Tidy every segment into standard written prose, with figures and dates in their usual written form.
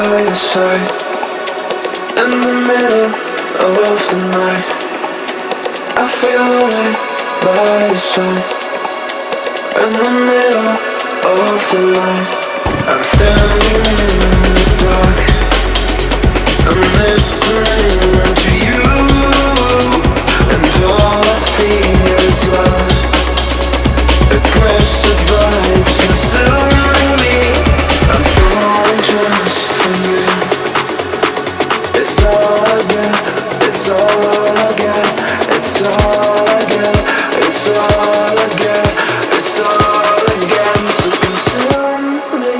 by your side in the middle of the night. I feel lonely by your side in the middle of the night. I'm standing in the dark. I'm listening to you, and all I feel is love. Aggressive vibes consuming me. I'm falling just for you. It's all I get, it's all I get, it's all I get, it's all I get, it's all I get. So consume me.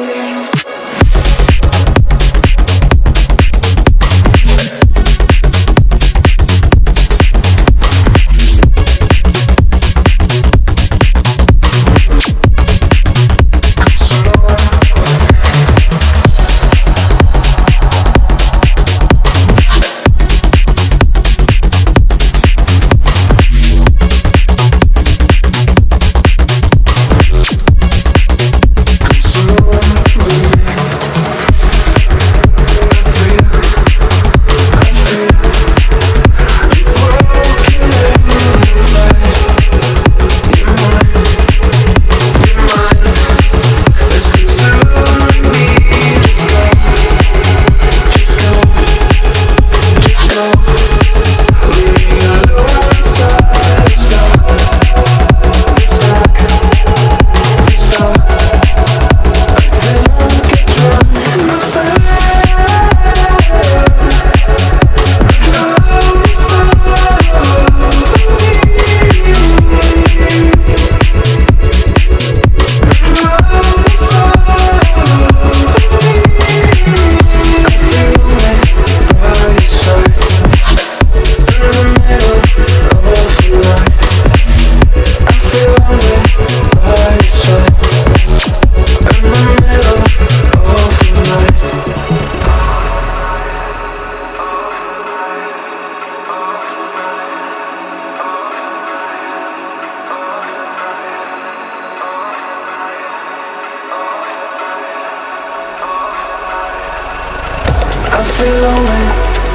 I feel lonely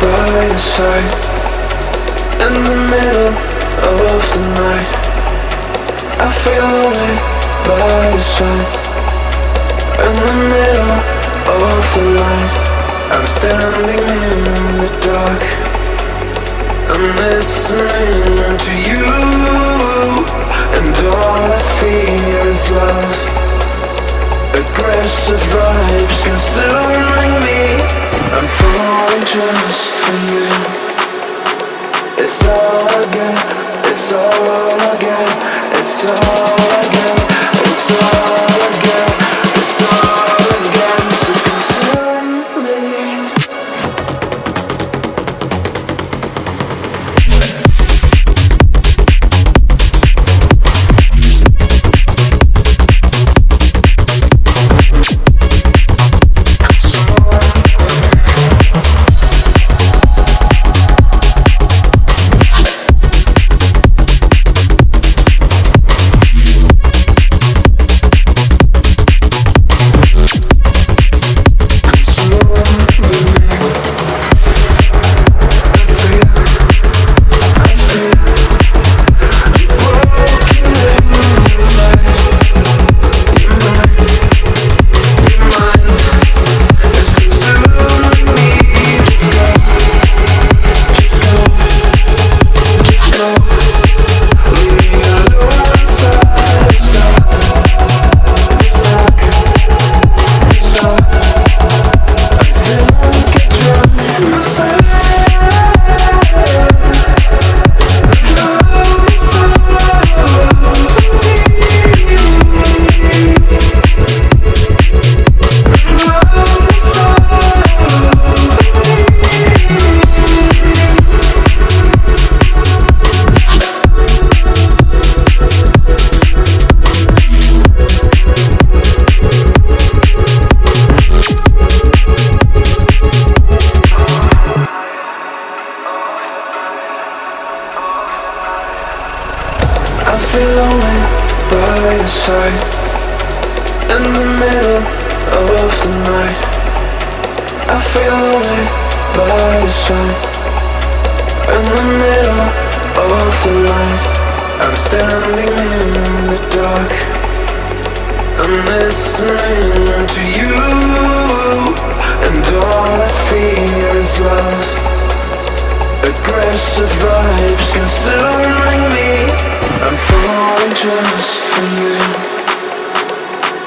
by your side in the middle of the night. I feel lonely by your side in the middle of the light. I'm standing in the dark. I'm listening to you, and all I feel is love. Aggressive vibes consuming me. I'm falling just for you. It's all I get, it's all I get, it's all I get, it's all I get, it's all I get. So consume me. feel lonely by your side in the middle of the night. I feel away by your side. In the middle of the light, I'm standing in the dark. I'm listening to you, and all I fear is love. Aggressive vibes consuming me. I'm falling just for you.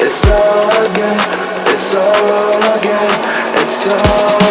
It's all I get, it's all I get, it's all